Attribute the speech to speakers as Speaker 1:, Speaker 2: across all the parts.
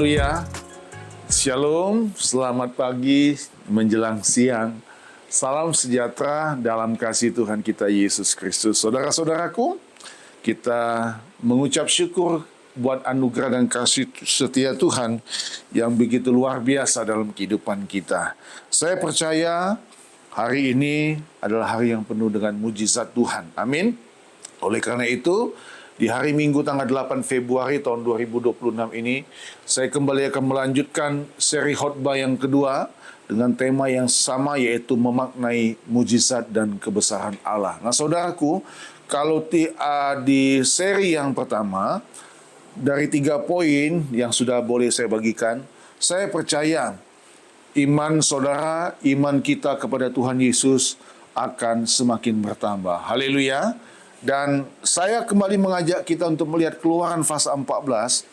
Speaker 1: Haleluya. Shalom, selamat pagi menjelang siang. Salam sejahtera dalam kasih Tuhan kita Yesus Kristus. Saudara-saudaraku, kita mengucap syukur buat anugerah dan kasih setia Tuhan yang begitu luar biasa dalam kehidupan kita. Saya percaya hari ini adalah hari yang penuh dengan mujizat Tuhan. Amin. Oleh karena itu, di hari Minggu tanggal 8 Februari tahun 2026 ini, saya kembali akan melanjutkan seri khotbah yang kedua dengan tema yang sama, yaitu memaknai mujizat dan kebesaran Allah. Nah, saudaraku, kalau di seri yang pertama, dari 3 poin yang sudah boleh saya bagikan, saya percaya iman saudara, iman kita kepada Tuhan Yesus akan semakin bertambah. Haleluya. Dan saya kembali mengajak kita untuk melihat Keluaran pasal 14.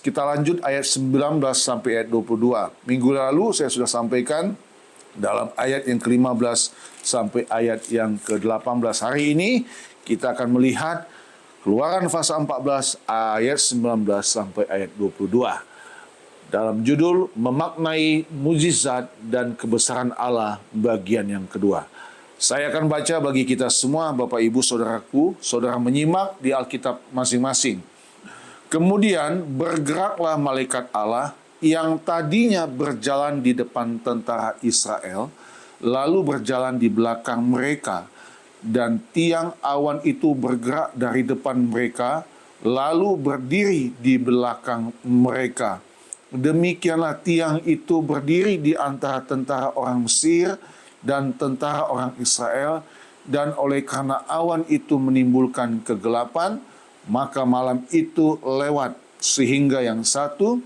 Speaker 1: Kita lanjut ayat 19 sampai ayat 22. Minggu lalu saya sudah sampaikan dalam ayat yang ke-15 sampai ayat yang ke-18. Hari ini kita akan melihat Keluaran pasal 14 ayat 19 sampai ayat 22. Dalam judul memaknai mujizat dan kebesaran Allah bagian yang kedua. Saya akan baca bagi kita semua, Bapak Ibu Saudaraku, saudara menyimak di Alkitab masing-masing. Kemudian bergeraklah malaikat Allah yang tadinya berjalan di depan tentara Israel, lalu berjalan di belakang mereka, dan tiang awan itu bergerak dari depan mereka, lalu berdiri di belakang mereka. Demikianlah tiang itu berdiri di antara tentara orang Mesir dan tentara orang Israel, dan oleh karena awan itu menimbulkan kegelapan, maka malam itu lewat sehingga yang satu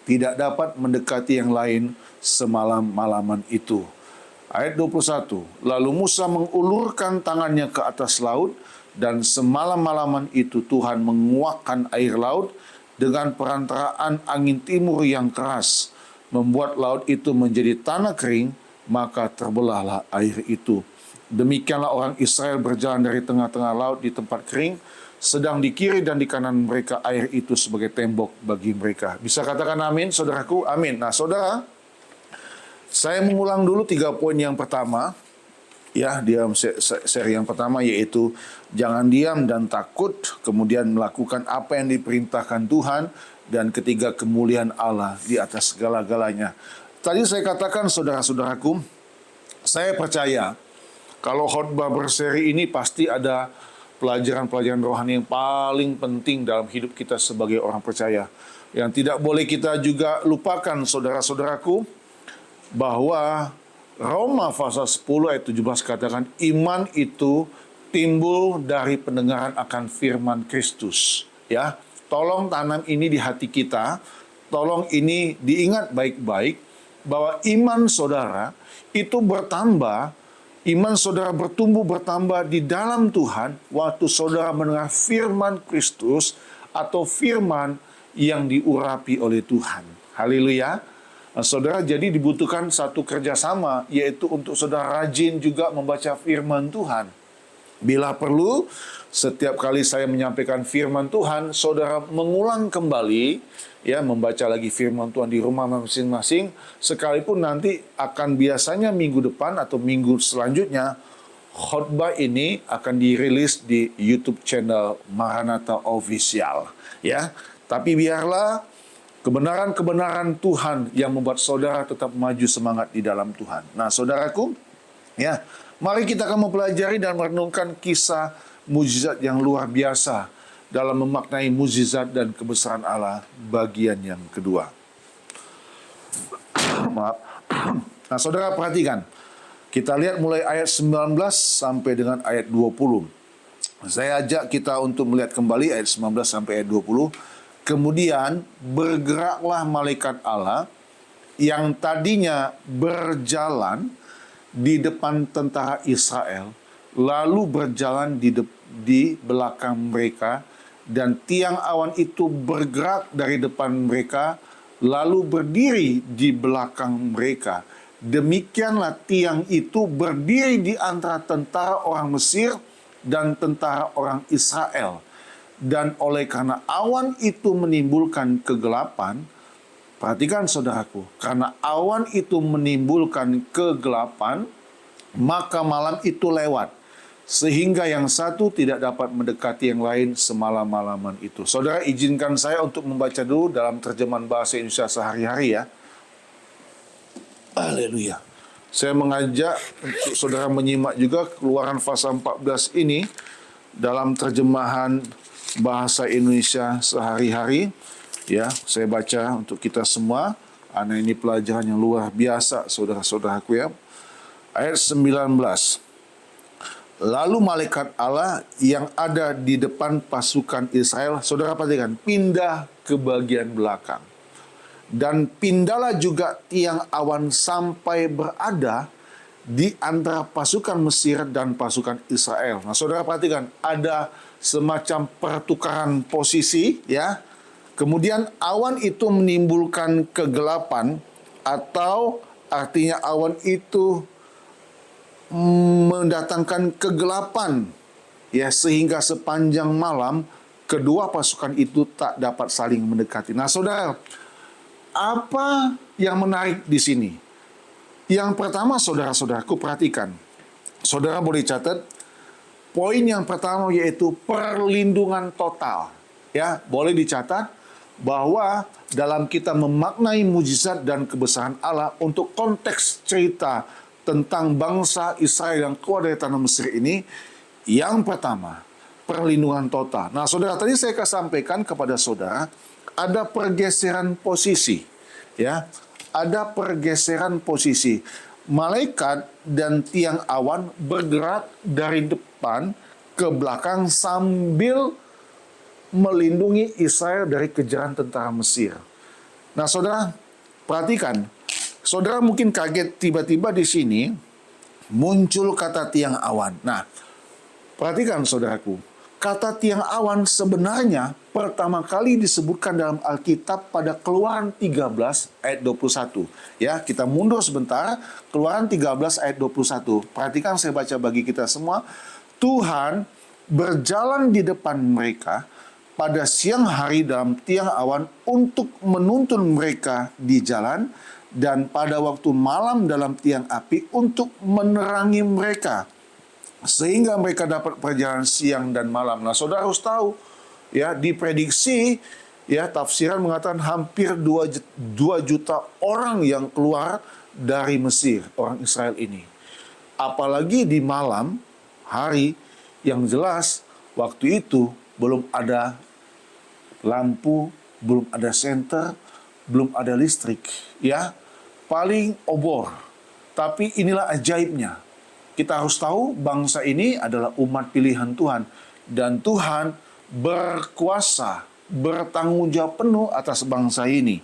Speaker 1: tidak dapat mendekati yang lain semalam-malaman itu. Ayat 21, lalu Musa mengulurkan tangannya ke atas laut, dan semalam-malaman itu Tuhan menguakkan air laut dengan perantaraan angin timur yang keras, membuat laut itu menjadi tanah kering, maka terbelahlah air itu. Demikianlah orang Israel berjalan dari tengah-tengah laut di tempat kering, sedang di kiri dan di kanan mereka air itu sebagai tembok bagi mereka. Bisa katakan amin, saudaraku? Amin. Nah, saudara, saya mengulang dulu 3 poin yang pertama, ya, di dalam seri yang pertama, yaitu jangan diam dan takut, kemudian melakukan apa yang diperintahkan Tuhan, dan ketiga, kemuliaan Allah di atas segala-galanya. Tadi saya katakan, saudara-saudaraku, saya percaya kalau khotbah berseri ini pasti ada pelajaran-pelajaran rohani yang paling penting dalam hidup kita sebagai orang percaya. Yang tidak boleh kita juga lupakan, saudara-saudaraku, bahwa Roma pasal 10 ayat 17 katakan, iman itu timbul dari pendengaran akan firman Kristus. Ya, tolong tanam ini di hati kita, tolong ini diingat baik-baik, bahwa iman saudara itu bertambah, iman saudara bertumbuh bertambah di dalam Tuhan waktu saudara mendengar firman Kristus atau firman yang diurapi oleh Tuhan. Haleluya. Nah, saudara, jadi dibutuhkan satu kerjasama, yaitu untuk saudara rajin juga membaca firman Tuhan. Bila perlu, setiap kali saya menyampaikan firman Tuhan, saudara mengulang kembali, ya, membaca lagi firman Tuhan di rumah masing-masing, sekalipun nanti akan biasanya minggu depan atau minggu selanjutnya, khotbah ini akan dirilis di YouTube channel Maranatha Official, ya. Tapi biarlah kebenaran-kebenaran Tuhan yang membuat saudara tetap maju semangat di dalam Tuhan. Nah, saudaraku, ya, mari kita akan mempelajari dan merenungkan kisah mujizat yang luar biasa dalam memaknai mujizat dan kebesaran Allah bagian yang kedua. Maaf. Nah, saudara perhatikan. Kita lihat mulai ayat 19 sampai dengan ayat 20. Saya ajak kita untuk melihat kembali ayat 19 sampai ayat 20. Kemudian bergeraklah malaikat Allah yang tadinya berjalan di depan tentara Israel, lalu berjalan di belakang mereka, dan tiang awan itu bergerak dari depan mereka, lalu berdiri di belakang mereka. Demikianlah tiang itu berdiri di antara tentara orang Mesir dan tentara orang Israel. Dan oleh karena awan itu menimbulkan kegelapan, Perhatikan saudaraku, karena awan itu menimbulkan kegelapan, maka malam itu lewat, sehingga yang satu tidak dapat mendekati yang lain semalam-malaman itu. Saudara, izinkan saya untuk membaca dulu dalam terjemahan bahasa Indonesia sehari-hari ya. Haleluya. Saya mengajak untuk saudara menyimak juga Keluaran pasal 14 ini dalam terjemahan bahasa Indonesia sehari-hari. Ya, saya baca untuk kita semua. Ini pelajaran yang luar biasa, saudara-saudaraku ya. Ayat 19. Lalu malaikat Allah yang ada di depan pasukan Israel, saudara perhatikan, pindah ke bagian belakang. Dan pindahlah juga tiang awan sampai berada di antara pasukan Mesir dan pasukan Israel. Nah, saudara perhatikan, ada semacam pertukaran posisi, ya. Kemudian awan itu menimbulkan kegelapan, atau artinya awan itu mendatangkan kegelapan, ya, sehingga sepanjang malam kedua pasukan itu tak dapat saling mendekati. Nah, saudara, apa yang menarik di sini? Yang pertama, saudara-saudaraku, perhatikan. Saudara boleh catat, poin yang pertama yaitu perlindungan total. Ya, boleh dicatat bahwa dalam kita memaknai mujizat dan kebesaran Allah untuk konteks cerita tentang bangsa Israel yang keluar dari tanah Mesir ini, yang pertama, perlindungan total. Nah, saudara, tadi saya akan sampaikan kepada saudara, ada pergeseran posisi, ya, ada pergeseran posisi. Malaikat dan tiang awan bergerak dari depan ke belakang sambil melindungi Israel dari kejaran tentara Mesir. Nah, saudara, perhatikan. Saudara mungkin kaget tiba-tiba di sini muncul kata tiang awan. Nah, perhatikan saudaraku. Kata tiang awan sebenarnya pertama kali disebutkan dalam Alkitab pada Keluaran 13 ayat 21. Ya, kita mundur sebentar. Keluaran 13 ayat 21. Perhatikan, saya baca bagi kita semua. Tuhan berjalan di depan mereka pada siang hari dalam tiang awan untuk menuntun mereka di jalan, dan pada waktu malam dalam tiang api untuk menerangi mereka, sehingga mereka dapat perjalanan siang dan malam. Nah, saudara harus tahu, ya, diprediksi, ya, tafsiran mengatakan hampir 2 juta orang yang keluar dari Mesir, orang Israel ini. Apalagi di malam hari, yang jelas waktu itu belum ada lampu, belum ada senter, belum ada listrik, ya, paling obor. Tapi inilah ajaibnya. Kita harus tahu bangsa ini adalah umat pilihan Tuhan. Dan Tuhan berkuasa, bertanggung jawab penuh atas bangsa ini.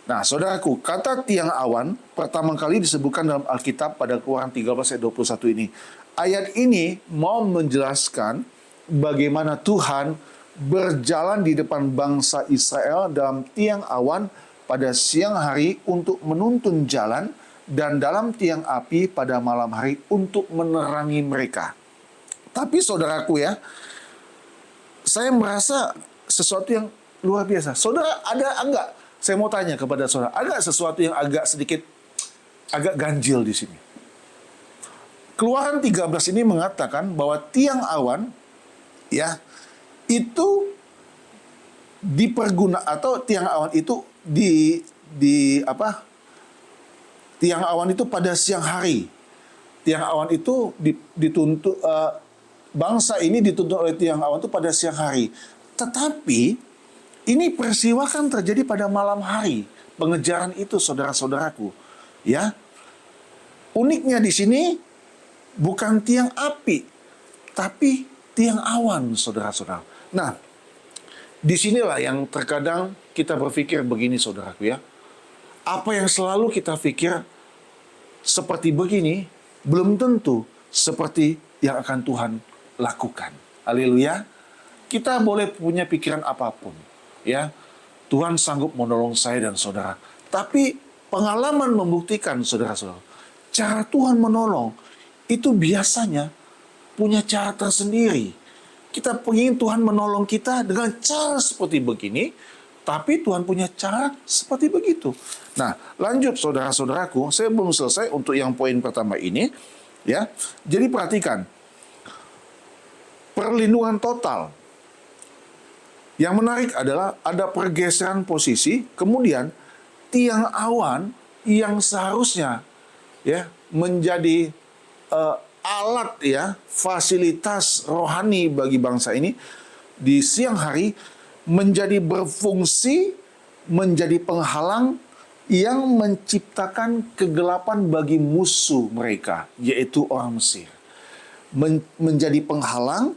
Speaker 1: Nah, saudaraku, kata tiang awan pertama kali disebutkan dalam Alkitab pada Keluaran 13 ayat 21 ini. Ayat ini mau menjelaskan bagaimana Tuhan berjalan di depan bangsa Israel dalam tiang awan pada siang hari untuk menuntun jalan, dan dalam tiang api pada malam hari untuk menerangi mereka. Tapi saudaraku ya, saya merasa sesuatu yang luar biasa. Saudara, ada enggak? Saya mau tanya kepada saudara, ada sesuatu yang agak ganjil di sini? Keluaran 13 ini mengatakan bahwa tiang awan, ya, itu atau tiang awan itu tiang awan itu pada siang hari. Tiang awan itu dituntut, bangsa ini dituntut oleh tiang awan itu pada siang hari. Tetapi ini peristiwa kan terjadi pada malam hari. Pengejaran itu, saudara-saudaraku, ya. Uniknya di sini bukan tiang api, tapi tiang awan, saudara-saudara. Nah, disinilah yang terkadang kita berpikir begini, saudaraku ya. Apa yang selalu kita pikir seperti begini, belum tentu seperti yang akan Tuhan lakukan. Haleluya. Kita boleh punya pikiran apapun, ya. Tuhan sanggup menolong saya dan saudara. Tapi pengalaman membuktikan, saudara-saudara, cara Tuhan menolong itu biasanya punya cara tersendiri. Kita ingin Tuhan menolong kita dengan cara seperti begini, Tapi Tuhan punya cara seperti begitu. Nah, lanjut saudara-saudaraku, saya belum selesai untuk yang poin pertama ini, ya. Jadi perhatikan, perlindungan total. Yang menarik adalah ada pergeseran posisi, kemudian tiang awan yang seharusnya ya menjadi alat ya, fasilitas rohani bagi bangsa ini di siang hari menjadi berfungsi menjadi penghalang yang menciptakan kegelapan bagi musuh mereka, yaitu orang Mesir. Menjadi penghalang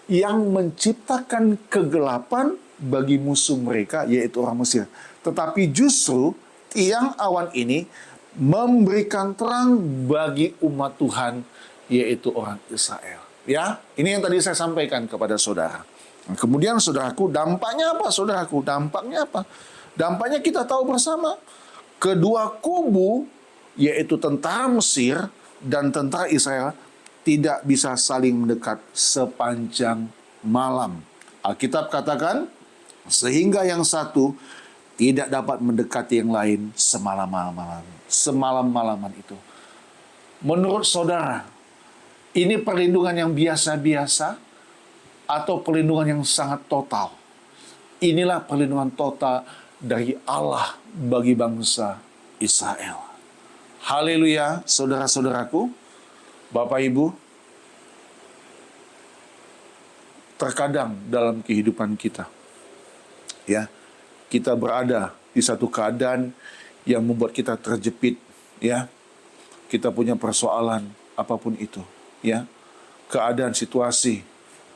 Speaker 1: yang menciptakan kegelapan bagi musuh mereka, yaitu orang Mesir. Tetapi justru tiang awan ini memberikan terang bagi umat Tuhan, yaitu orang Israel. Ya, ini yang tadi saya sampaikan kepada saudara. Nah, kemudian saudaraku, dampaknya apa saudaraku? Dampaknya apa? Dampaknya kita tahu bersama. Kedua kubu, yaitu tentara Mesir dan tentara Israel, tidak bisa saling mendekat sepanjang malam. Alkitab katakan, sehingga yang satu tidak dapat mendekati yang lain semalam-malaman itu. Menurut saudara, ini perlindungan yang biasa-biasa atau perlindungan yang sangat total? Inilah perlindungan total dari Allah bagi bangsa Israel. Haleluya, saudara-saudaraku, Bapak Ibu. Terkadang dalam kehidupan kita, ya, kita berada di satu keadaan yang membuat kita terjepit, ya. Kita punya persoalan apapun itu, ya. Keadaan situasi,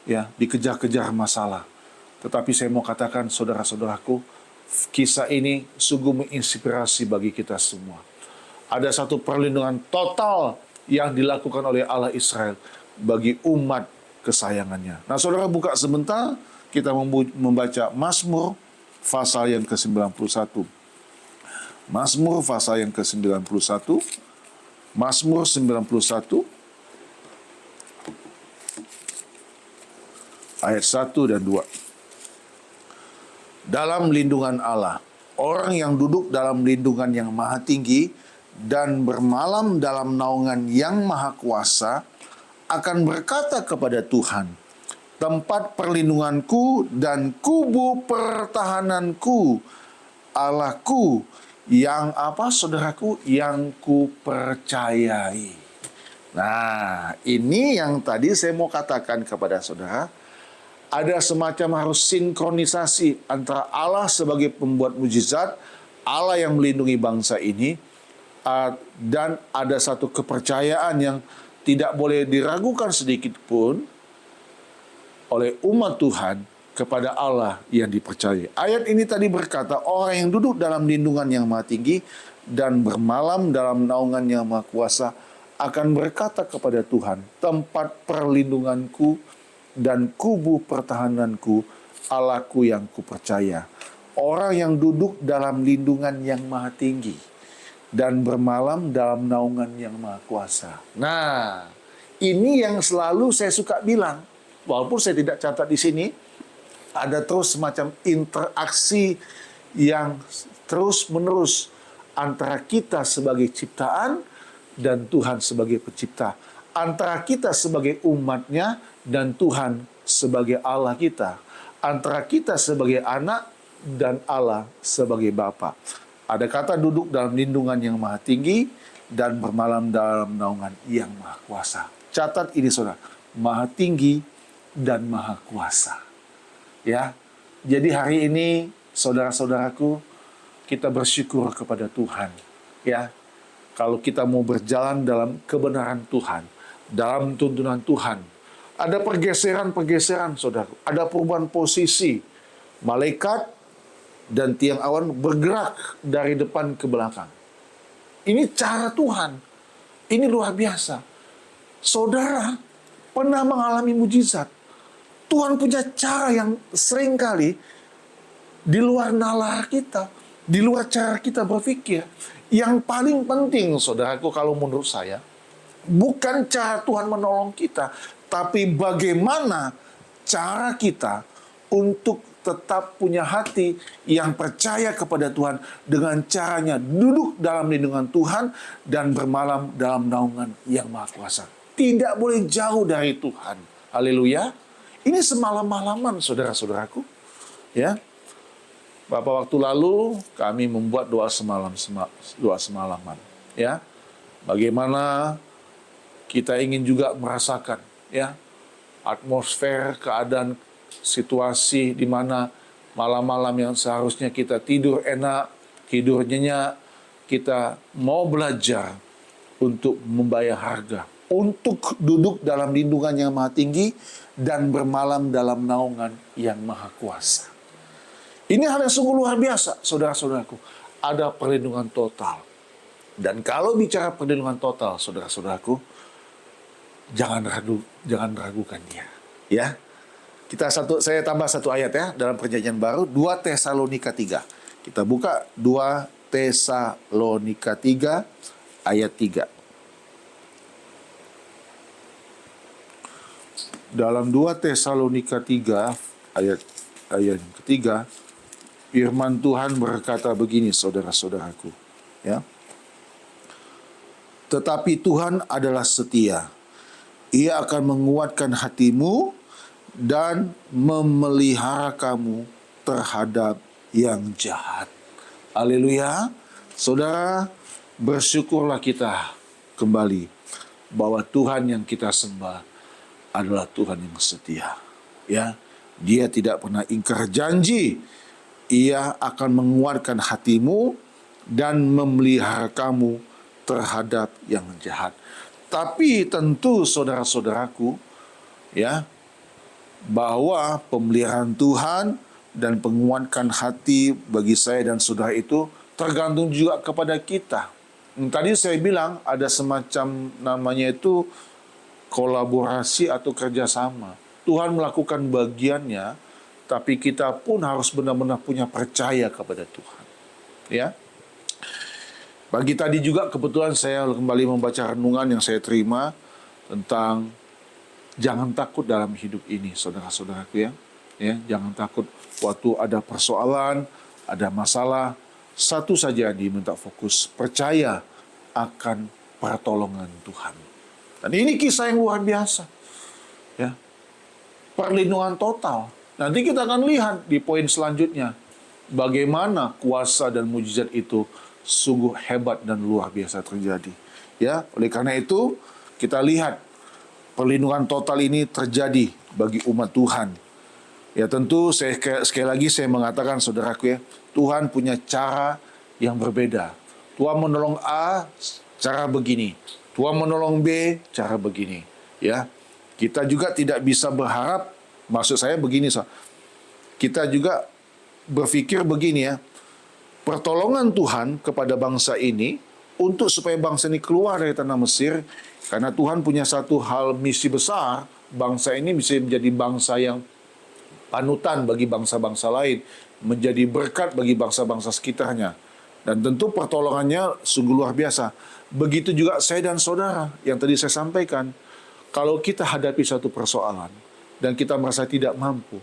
Speaker 1: ya, dikejar-kejar masalah. Tetapi saya mau katakan saudara-saudaraku, kisah ini sungguh menginspirasi bagi kita semua. Ada satu perlindungan total yang dilakukan oleh Allah Israel bagi umat kesayangannya. Nah, saudara buka sebentar, kita membaca Mazmur pasal yang ke-91. Mazmur pasal yang ke-91. Mazmur 91 ayat 1 dan 2. Dalam lindungan Allah, orang yang duduk dalam lindungan yang maha tinggi dan bermalam dalam naungan yang maha kuasa akan berkata kepada Tuhan, tempat perlindunganku dan kubu pertahananku, Allahku yang apa saudaraku, yang ku percayai. Nah, ini yang tadi saya mau katakan kepada saudara, ada semacam harus sinkronisasi antara Allah sebagai pembuat mujizat, Allah yang melindungi bangsa ini, dan ada satu kepercayaan yang tidak boleh diragukan sedikit pun oleh umat Tuhan kepada Allah yang dipercayai. Ayat ini tadi berkata, orang yang duduk dalam lindungan yang maha tinggi dan bermalam dalam naungan yang maha kuasa akan berkata kepada Tuhan, tempat perlindunganku dan kubu pertahananku, Allahku yang kupercaya. Orang yang duduk dalam lindungan yang maha tinggi dan bermalam dalam naungan yang maha kuasa. Nah, ini yang selalu saya suka bilang. Walaupun saya tidak catat di sini, ada terus semacam interaksi yang terus-menerus antara kita sebagai ciptaan dan Tuhan sebagai pencipta. Antara kita sebagai umatnya dan Tuhan sebagai Allah kita. Antara kita sebagai anak dan Allah sebagai Bapa. Ada kata duduk dalam lindungan yang maha tinggi dan bermalam dalam naungan yang maha kuasa. Catat ini saudara, maha tinggi dan maha kuasa. Ya, jadi hari ini saudara-saudaraku, kita bersyukur kepada Tuhan. Ya, kalau kita mau berjalan dalam kebenaran Tuhan, dalam tuntunan Tuhan, ada pergeseran-pergeseran saudara, ada perubahan posisi. Malaikat dan tiang awan bergerak dari depan ke belakang. Ini cara Tuhan. Ini luar biasa. Saudara pernah mengalami mujizat. Tuhan punya cara yang seringkali di luar nalar kita, di luar cara kita berpikir. Yang paling penting, saudaraku, kalau menurut saya, bukan cara Tuhan menolong kita, tapi bagaimana cara kita untuk tetap punya hati yang percaya kepada Tuhan dengan caranya duduk dalam lindungan Tuhan dan bermalam dalam naungan yang Maha Kuasa. Tidak boleh jauh dari Tuhan. Haleluya. Ini semalam-malaman saudara-saudaraku. Ya. Beberapa waktu lalu kami membuat doa semalaman. Ya. Bagaimana kita ingin juga merasakan ya atmosfer, keadaan, situasi di mana malam-malam yang seharusnya kita tidur enak, tidur nyenyak, kita mau belajar untuk membayar harga, untuk duduk dalam lindungan yang maha tinggi dan bermalam dalam naungan yang maha kuasa. Ini hal yang sungguh luar biasa, saudara-saudaraku. Ada perlindungan total. Dan kalau bicara perlindungan total, saudara-saudaraku, jangan ragukan dia. Ya. Saya tambah satu ayat ya dalam perjanjian baru, 2 Tesalonika 3. Kita buka 2 Tesalonika 3 ayat 3. Dalam 2 Tesalonika 3 ayat yang ketiga, firman Tuhan berkata begini, saudara-saudaraku, ya. Tetapi Tuhan adalah setia. Ia akan menguatkan hatimu dan memelihara kamu terhadap yang jahat. Haleluya. Saudara, bersyukurlah kita kembali bahwa Tuhan yang kita sembah adalah Tuhan yang setia. Ya, Dia tidak pernah ingkar janji. Ia akan menguatkan hatimu dan memelihara kamu terhadap yang jahat. Tapi tentu saudara-saudaraku, ya, bahwa pemeliharaan Tuhan dan penguatkan hati bagi saya dan saudara itu tergantung juga kepada kita. Tadi saya bilang ada semacam namanya itu kolaborasi atau kerjasama. Tuhan melakukan bagiannya, tapi kita pun harus benar-benar punya percaya kepada Tuhan. Ya. Pagi tadi juga kebetulan saya kembali membaca renungan yang saya terima tentang jangan takut dalam hidup ini, saudara-saudaraku ya. Ya, jangan takut waktu ada persoalan, ada masalah, satu saja diminta fokus, percaya akan pertolongan Tuhan. Dan ini kisah yang luar biasa. Ya. Perlindungan total. Nanti kita akan lihat di poin selanjutnya bagaimana kuasa dan mujizat itu sungguh hebat dan luar biasa terjadi. Ya, oleh karena itu kita lihat perlindungan total ini terjadi bagi umat Tuhan. Ya tentu sekali lagi saya mengatakan saudaraku ya, Tuhan punya cara yang berbeda. Tuhan menolong A cara begini, Tuhan menolong B cara begini. Ya, kita juga tidak bisa berharap, maksud saya begini, kita juga berpikir begini ya, pertolongan Tuhan kepada bangsa ini untuk supaya bangsa ini keluar dari tanah Mesir, karena Tuhan punya satu hal misi besar, bangsa ini bisa menjadi bangsa yang panutan bagi bangsa-bangsa lain, menjadi berkat bagi bangsa-bangsa sekitarnya. Dan tentu pertolongannya sungguh luar biasa. Begitu juga saya dan saudara yang tadi saya sampaikan, kalau kita hadapi satu persoalan dan kita merasa tidak mampu,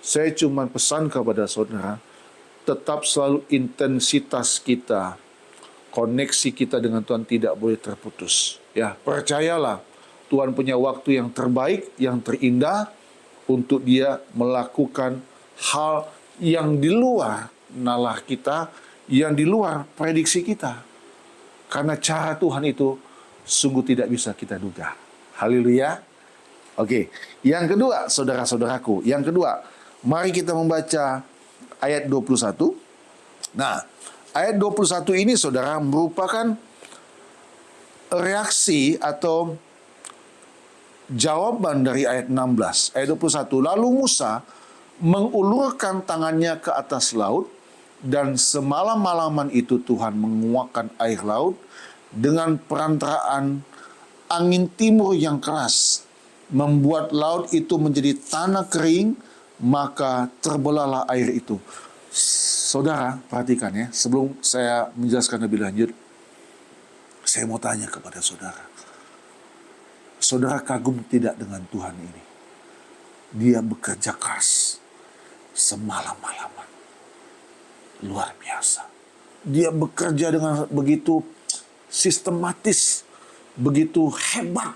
Speaker 1: saya cuma pesan kepada saudara, tetap selalu intensitas kita, koneksi kita dengan Tuhan tidak boleh terputus. Ya, percayalah, Tuhan punya waktu yang terbaik, yang terindah untuk Dia melakukan hal yang di luar nalar kita, yang di luar prediksi kita. Karena cara Tuhan itu sungguh tidak bisa kita duga. Haleluya. Oke, yang kedua, saudara-saudaraku, yang kedua, mari kita membaca ayat 21. Nah, ayat 21 ini saudara merupakan reaksi atau jawaban dari ayat 16. Ayat 21, lalu Musa mengulurkan tangannya ke atas laut, dan semalam-malaman itu Tuhan menguakkan air laut dengan perantaraan angin timur yang keras, membuat laut itu menjadi tanah kering, maka terbelahlah air itu. Saudara, perhatikan ya, sebelum saya menjelaskan lebih lanjut, saya mau tanya kepada saudara. Saudara kagum tidak dengan Tuhan ini? Dia bekerja keras. semalam-malaman. Luar biasa. Dia bekerja dengan begitu sistematis, begitu hebat,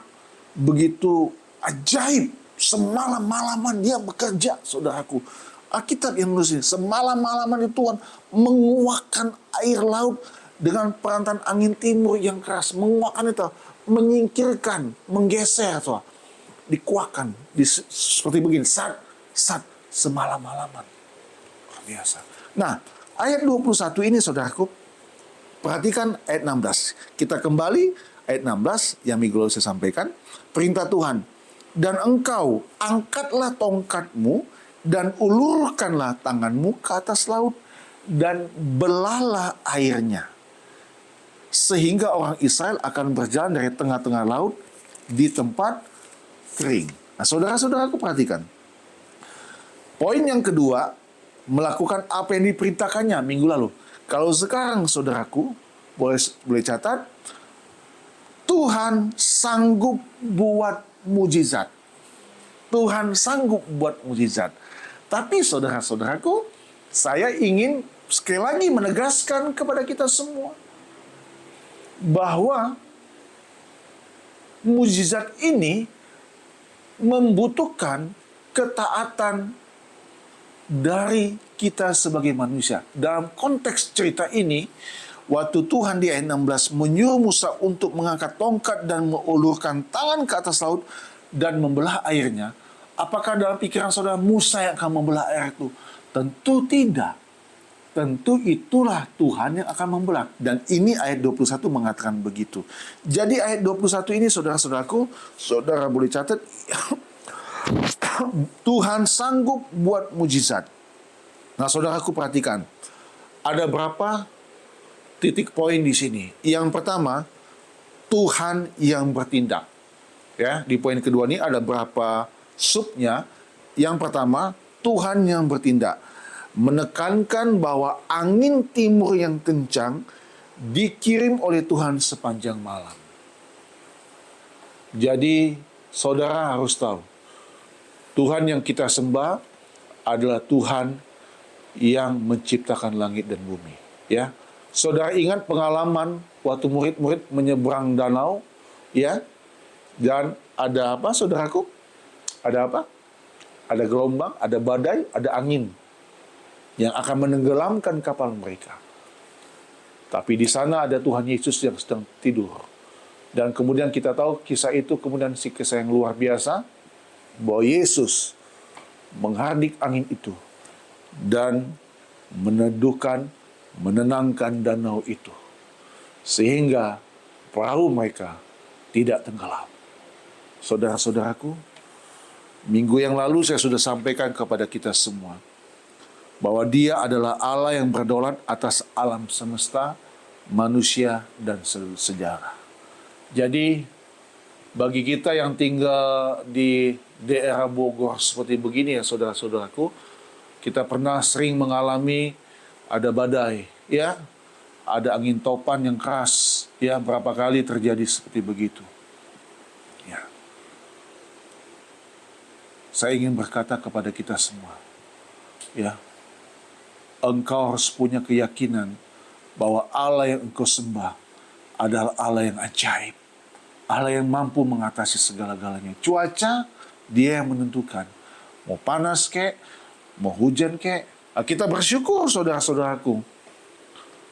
Speaker 1: begitu ajaib. Semalam-malaman dia bekerja, saudaraku. Alkitab yang menulis ini, semalam-malaman itu Tuhan menguakkan air laut dengan perantan angin timur yang keras. Menguakkan itu, menyingkirkan, menggeser, saudara. Dikuakkan, seperti begini, sat, semalam-malaman. Luar biasa. Nah, ayat 21 ini, saudaraku, perhatikan ayat 16. Kita kembali ayat 16 yang minggu lalu saya sampaikan. Perintah Tuhan. Dan engkau angkatlah tongkatmu dan ulurkanlah tanganmu ke atas laut dan belahlah airnya. Sehingga orang Israel akan berjalan dari tengah-tengah laut di tempat kering. Nah, saudara-saudaraku perhatikan. Poin yang kedua, melakukan apa yang diperintahkannya minggu lalu. Kalau sekarang, saudaraku, boleh catat, Tuhan sanggup buat mujizat. Tuhan sanggup buat mujizat. Tapi saudara-saudaraku, saya ingin sekali lagi menegaskan kepada kita semua bahwa mujizat ini membutuhkan ketaatan dari kita sebagai manusia. Dalam konteks cerita ini, waktu Tuhan di ayat 16 menyuruh Musa untuk mengangkat tongkat dan mengulurkan tangan ke atas laut dan membelah airnya, apakah dalam pikiran saudara Musa yang akan membelah air itu? Tentu tidak. Tentu itulah Tuhan yang akan membelah. Dan ini ayat 21 mengatakan begitu. Jadi ayat 21 ini, saudara-saudaraku, saudara boleh catat, Tuhan sanggup buat mujizat. Nah, saudaraku perhatikan, ada berapa titik poin di sini. Yang pertama, Tuhan yang bertindak. Ya, di poin kedua ini ada berapa subnya. Yang pertama, Tuhan yang bertindak. Menekankan bahwa angin timur yang kencang dikirim oleh Tuhan sepanjang malam. Jadi, saudara harus tahu, Tuhan yang kita sembah adalah Tuhan yang menciptakan langit dan bumi. Ya, saudara ingat pengalaman waktu murid-murid menyeberang danau, ya, dan ada apa, saudaraku? Ada apa? Ada gelombang, ada badai, ada angin yang akan menenggelamkan kapal mereka. Tapi di sana ada Tuhan Yesus yang sedang tidur. Dan kemudian kita tahu kisah itu, kemudian kisah yang luar biasa, bahwa Yesus menghardik angin itu dan meneduhkan, menenangkan danau itu. Sehingga perahu mereka tidak tenggelam. Saudara-saudaraku, minggu yang lalu saya sudah sampaikan kepada kita semua bahwa Dia adalah Allah yang berdaulat atas alam semesta, manusia, dan sejarah. Jadi, bagi kita yang tinggal di daerah Bogor seperti begini ya saudara-saudaraku, kita pernah sering mengalami ada badai, ya, ada angin topan yang keras, ya, berapa kali terjadi seperti begitu. Ya. Saya ingin berkata kepada kita semua, ya, engkau harus punya keyakinan bahwa Allah yang engkau sembah adalah Allah yang ajaib, Allah yang mampu mengatasi segala-galanya. Cuaca Dia yang menentukan, mau panas kek, mau hujan kek. Kita bersyukur saudara-saudaraku.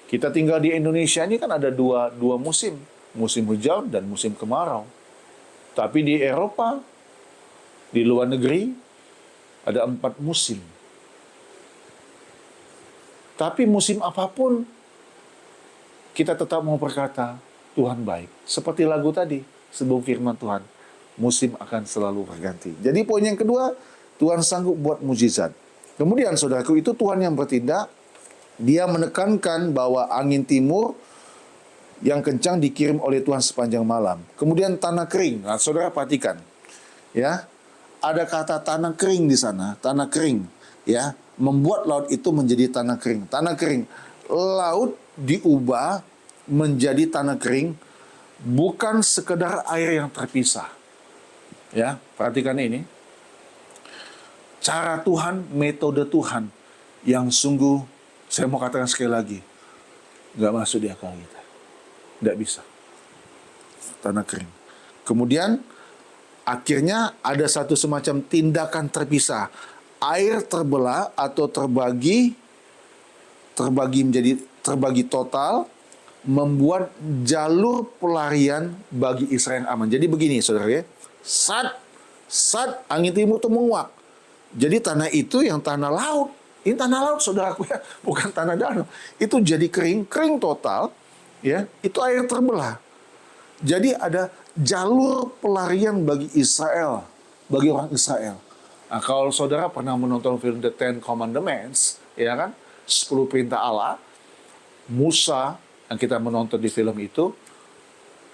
Speaker 1: Kita tinggal di Indonesia ini kan ada dua musim, musim hujan dan musim kemarau. Tapi di Eropa, di luar negeri, ada 4 musim. Tapi musim apapun, kita tetap mau berkata, Tuhan baik. Seperti lagu tadi, sebelum firman Tuhan, musim akan selalu berganti. Jadi poin yang kedua, Tuhan sanggup buat mujizat. Kemudian saudaraku, itu Tuhan yang bertindak. Dia menekankan bahwa angin timur yang kencang dikirim oleh Tuhan sepanjang malam. Kemudian tanah kering. Nah, saudara perhatikan, ya, ada kata tanah kering di sana, tanah kering, ya, membuat laut itu menjadi tanah kering. Tanah kering, laut diubah menjadi tanah kering, bukan sekedar air yang terpisah. Ya, perhatikan ini. cara Tuhan, metode Tuhan yang sungguh, saya mau katakan sekali lagi, nggak masuk di akal kita. Nggak bisa. Tanah kering. Kemudian, akhirnya ada satu semacam tindakan terpisah. Air terbelah atau terbagi total, membuat jalur pelarian bagi Israel yang aman. Jadi begini, saudara ya. Saat angin timur itu menguak. Jadi tanah itu yang tanah laut. Ini tanah laut, saudaraku ya, bukan tanah danau. Itu jadi kering total, ya. Itu air terbelah. Jadi ada jalur pelarian bagi Israel, bagi orang Israel. Nah, kalau saudara pernah menonton film The Ten Commandments, ya kan, 10 perintah Allah, Musa yang kita menonton di film itu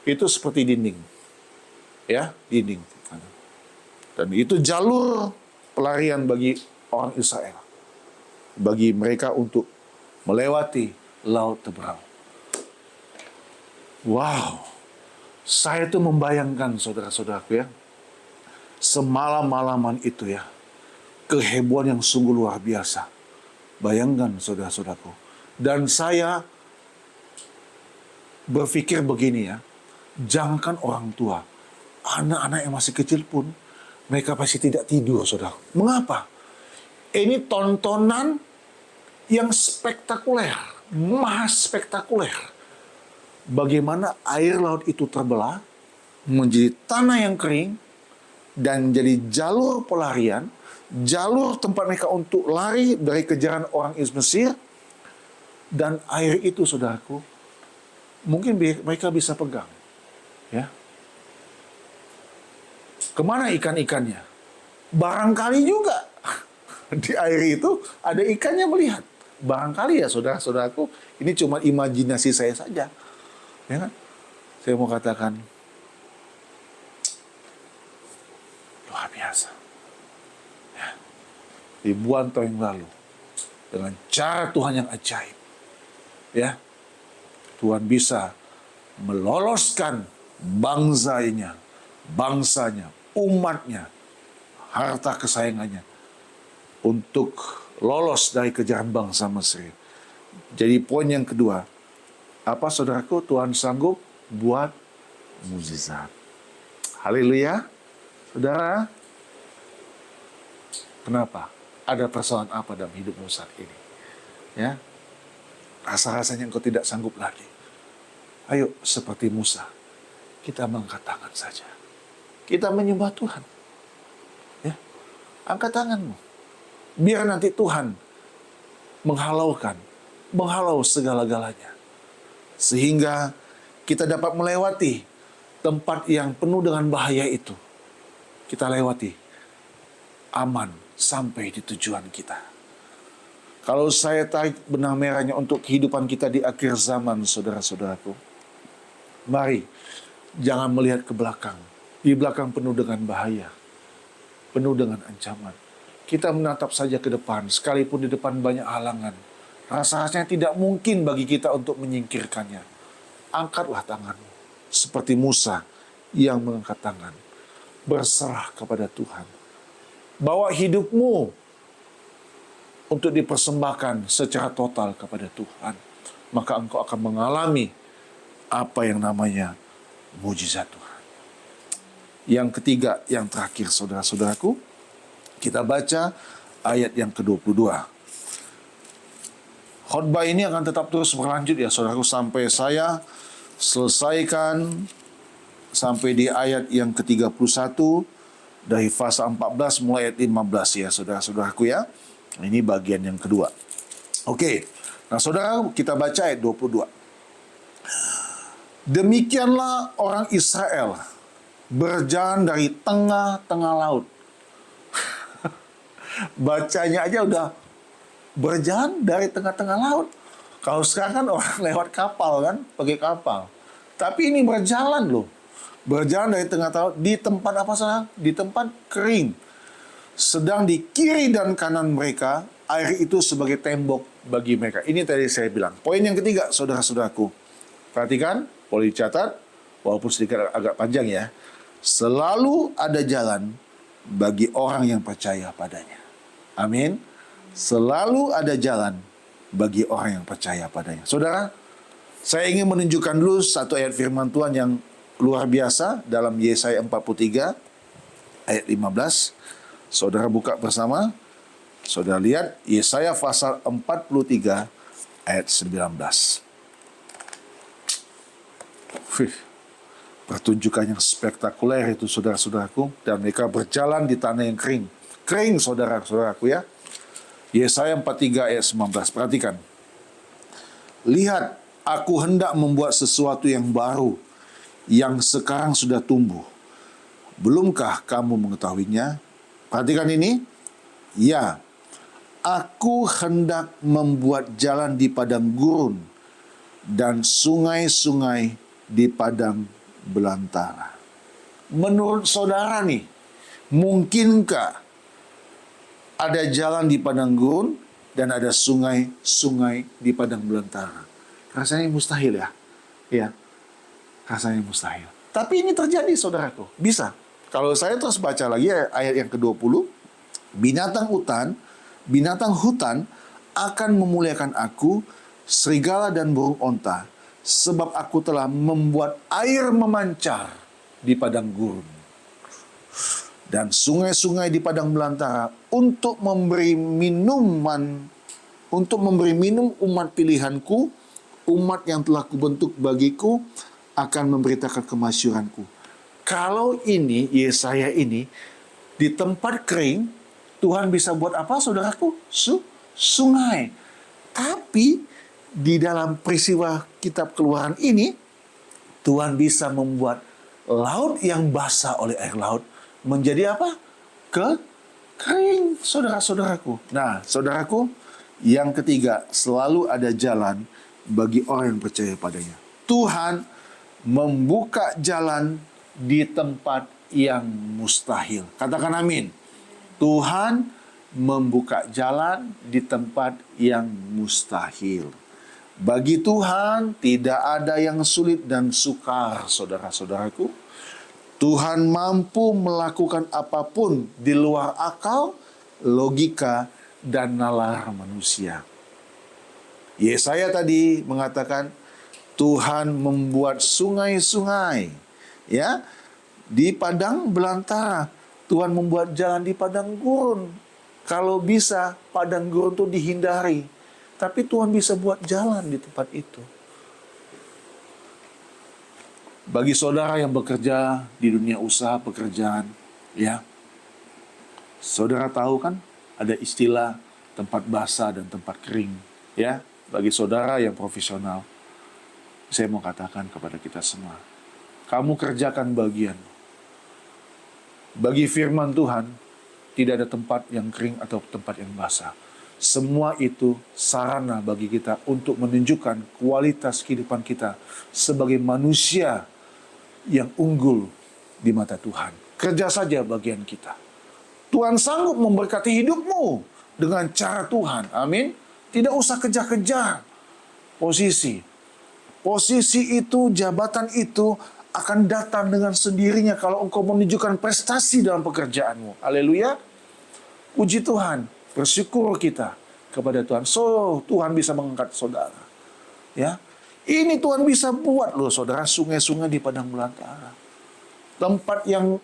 Speaker 1: seperti dinding, ya, dinding. Dan itu jalur pelarian bagi orang Israel, bagi mereka untuk melewati Laut Teberau. Wow, saya tuh membayangkan saudara-saudaraku ya, semalam-malaman itu ya, kehebohan yang sungguh luar biasa. Bayangkan saudara-saudaraku. Dan saya berpikir begini ya, jangankan orang tua, anak-anak yang masih kecil pun, mereka pasti tidak tidur, saudara. Mengapa? Ini tontonan yang spektakuler, maha spektakuler. Bagaimana air laut itu terbelah, menjadi tanah yang kering, dan jadi jalur pelarian, jalur tempat mereka untuk lari dari kejaran orang Mesir, dan air itu, saudaraku, mungkin mereka bisa pegang. Ya. Kemana ikan-ikannya? Barangkali juga di air itu ada ikannya melihat. Barangkali ya saudara-saudaraku, ini cuma imajinasi saya saja. Ya kan? Saya mau katakan, luar biasa. Ya. Ribuan tahun yang lalu, dengan cara Tuhan yang ajaib, ya, Tuhan bisa meloloskan bangsanya, umatnya, harta kesayangannya, untuk lolos dari kejaran bangsa Mesir. Jadi poin yang kedua, apa saudaraku? Tuhan sanggup buat mukjizat. Haleluya. Saudara, kenapa? Ada persoalan apa dalam hidupmu saat ini? Ya, rasa-rasanya engkau tidak sanggup lagi. Ayo, seperti Musa, kita mengangkat tangan saja. Kita menyembah Tuhan. Ya, angkat tanganmu. Biar nanti Tuhan menghalau segala-galanya. Sehingga kita dapat melewati tempat yang penuh dengan bahaya itu. Kita lewati aman sampai di tujuan kita. Kalau saya tarik benang merahnya untuk kehidupan kita di akhir zaman, saudara-saudaraku, mari jangan melihat ke belakang. Di belakang penuh dengan bahaya, penuh dengan ancaman. Kita menatap saja ke depan, sekalipun di depan banyak halangan. Rasa-rasanya tidak mungkin bagi kita untuk menyingkirkannya. Angkatlah tanganmu, seperti Musa yang mengangkat tangan. Berserah kepada Tuhan. Bawa hidupmu untuk dipersembahkan secara total kepada Tuhan. Maka engkau akan mengalami apa yang namanya mujizat Tuhan. Yang ketiga, yang terakhir, saudara-saudaraku, kita baca ayat yang ke-22. Khotbah ini akan tetap terus berlanjut ya saudaraku, sampai saya selesaikan sampai di ayat yang ke-31 dari fase 14 mulai ayat 15 ya saudara-saudaraku ya. Ini bagian yang kedua. Oke. Nah, saudara, kita baca ayat 22. Demikianlah orang Israel berjalan dari tengah-tengah laut. Bacanya aja udah berjalan dari tengah-tengah laut. Kalau sekarang kan orang lewat kapal kan, pakai kapal. Tapi ini berjalan loh. Berjalan dari tengah-tengah laut di tempat apa saja? Di tempat kering. Sedang di kiri dan kanan mereka, air itu sebagai tembok bagi mereka. Ini tadi saya bilang. Poin yang ketiga, saudara-saudaraku. Perhatikan, boleh dicatat, walaupun sedikit agak panjang ya. Selalu ada jalan bagi orang yang percaya padanya. Amin. Selalu ada jalan bagi orang yang percaya padanya. Saudara, saya ingin menunjukkan dulu satu ayat firman Tuhan yang luar biasa dalam Yesaya 43 ayat 15. Saudara buka bersama. Saudara lihat Yesaya pasal 43 ayat 19. Pertunjukan yang spektakuler itu saudara-saudaraku. Dan mereka berjalan di tanah yang kering. Kering saudara-saudaraku ya. Yesaya 43 ayat 19. Perhatikan. Lihat, aku hendak membuat sesuatu yang baru, yang sekarang sudah tumbuh. Belumkah kamu mengetahuinya? Perhatikan ini. Ya, aku hendak membuat jalan di padang gurun dan sungai-sungai di padang belantara. Menurut saudara nih, mungkinkah ada jalan di padang gurun dan ada sungai-sungai di padang belantara? Rasanya mustahil ya. Ya, rasanya mustahil. Tapi ini terjadi saudaraku. Bisa. Kalau saya terus baca lagi ayat yang ke-20, binatang hutan akan memuliakan aku, serigala dan burung onta, sebab aku telah membuat air memancar di padang gurun dan sungai-sungai di padang belantara untuk memberi minum umat pilihanku, umat yang telah kubentuk bagiku, akan memberitakan kemasyuranku. Kalau ini, Yesaya ini, di tempat kering, Tuhan bisa buat apa saudaraku? Sungai. Tapi di dalam peristiwa kitab Keluaran ini, Tuhan bisa membuat laut yang basah oleh air laut menjadi apa? Kering, saudara-saudaraku. Nah, saudaraku, yang ketiga, selalu ada jalan bagi orang yang percaya padanya. Tuhan membuka jalan di tempat yang mustahil. Katakan amin. Tuhan membuka jalan di tempat yang mustahil. Bagi Tuhan tidak ada yang sulit dan sukar, saudara-saudaraku. Tuhan mampu melakukan apapun di luar akal, logika, dan nalar manusia. Yesaya tadi mengatakan, Tuhan membuat sungai-sungai, ya, di padang belantara. Tuhan membuat jalan di padang gurun. Kalau bisa, padang gurun itu dihindari. Tapi Tuhan bisa buat jalan di tempat itu. Bagi saudara yang bekerja di dunia usaha pekerjaan, ya, saudara tahu kan ada istilah tempat basah dan tempat kering, ya. Bagi saudara yang profesional, saya mau katakan kepada kita semua, kamu kerjakan bagian. Bagi firman Tuhan, tidak ada tempat yang kering atau tempat yang basah. Semua itu sarana bagi kita untuk menunjukkan kualitas kehidupan kita sebagai manusia yang unggul di mata Tuhan. Kerja saja bagian kita. Tuhan sanggup memberkati hidupmu dengan cara Tuhan. Amin. Tidak usah kejar-kejar posisi. Posisi itu, jabatan itu akan datang dengan sendirinya kalau engkau menunjukkan prestasi dalam pekerjaanmu. Haleluya. Puji Tuhan. Bersyukur kita kepada Tuhan. So, Tuhan bisa mengangkat saudara. Ya. Ini Tuhan bisa buat loh saudara, sungai-sungai di padang belantara. Tempat yang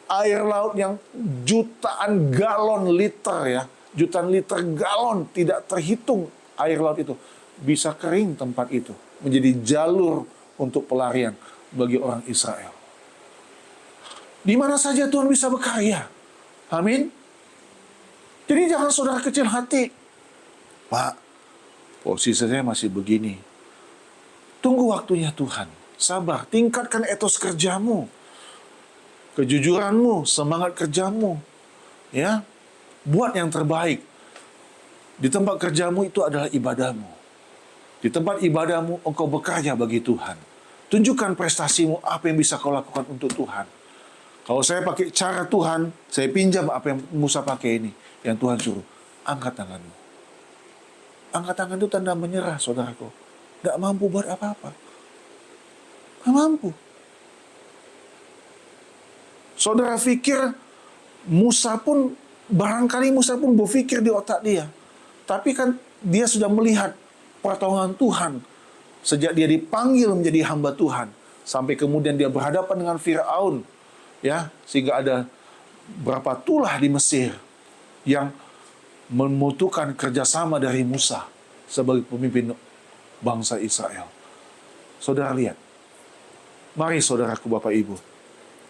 Speaker 1: air laut yang jutaan galon liter ya. Jutaan liter galon tidak terhitung air laut itu. Bisa kering tempat itu. Menjadi jalur untuk pelarian bagi orang Israel. Di mana saja Tuhan bisa berkarya. Amin. Jadi jangan saudara kecil hati. Pak, posisi saya masih begini. Tunggu waktunya Tuhan. Sabar, tingkatkan etos kerjamu. Kejujuranmu, semangat kerjamu. Ya. Buat yang terbaik. Di tempat kerjamu itu adalah ibadahmu. Di tempat ibadahmu engkau bekerja bagi Tuhan. Tunjukkan prestasimu, apa yang bisa kau lakukan untuk Tuhan. Kalau saya pakai cara Tuhan, saya pinjam apa yang Musa pakai ini. Yang Tuhan suruh, angkat tanganmu. Angkat tangan itu tanda menyerah, saudaraku. Gak mampu buat apa-apa. Gak mampu. Saudara pikir Musa pun Barangkali Musa pun berpikir di otak dia. Tapi kan dia sudah melihat pertolongan Tuhan sejak dia dipanggil menjadi hamba Tuhan. Sampai kemudian dia berhadapan dengan Firaun. Ya, sehingga ada berapa tulah di Mesir yang membutuhkan kerjasama dari Musa sebagai pemimpin bangsa Israel. Saudara lihat, mari saudaraku Bapak Ibu,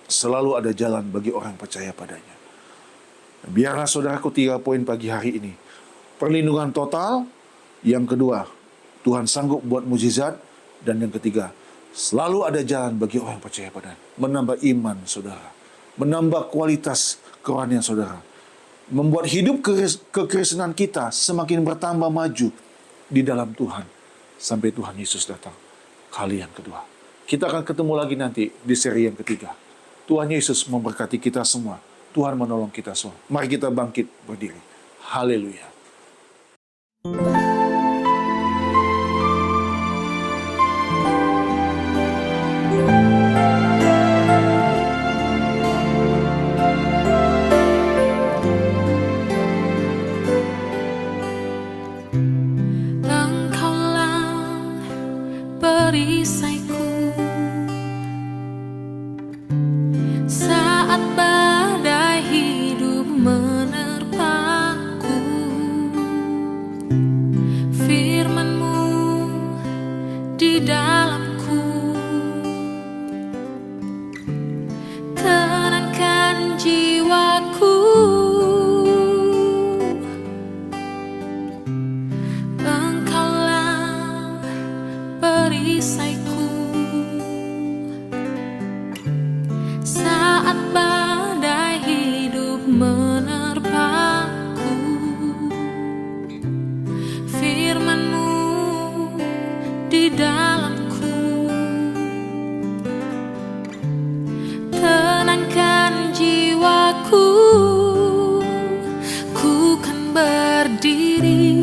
Speaker 1: selalu ada jalan bagi orang percaya padanya. Biarlah saudaraku 3 poin pagi hari ini. Perlindungan total. Yang kedua, Tuhan sanggup buat mujizat. Dan yang ketiga, selalu ada jalan bagi orang percaya padanya. Menambah iman saudara. Menambah kualitas kerohanian saudara. Membuat hidup kekristenan kita semakin bertambah maju di dalam Tuhan. Sampai Tuhan Yesus datang kali yang kedua. Kita akan ketemu lagi nanti di seri yang ketiga. Tuhan Yesus memberkati kita semua. Tuhan menolong kita semua. Mari kita bangkit berdiri. Haleluya.
Speaker 2: Engkaulah perisaiku saat badai hidup menerpaku. Firman-Mu di dalamku tenangkan jiwaku. Engkaulah perisaiku saat badai hidup menerpaku. Firman-Mu di dalamku tenangkan jiwaku. Ku kan berdiri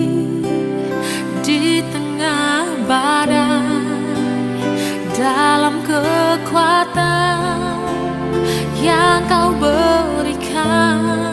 Speaker 2: di tengah badai dalam kekuatan yang Kau berikan.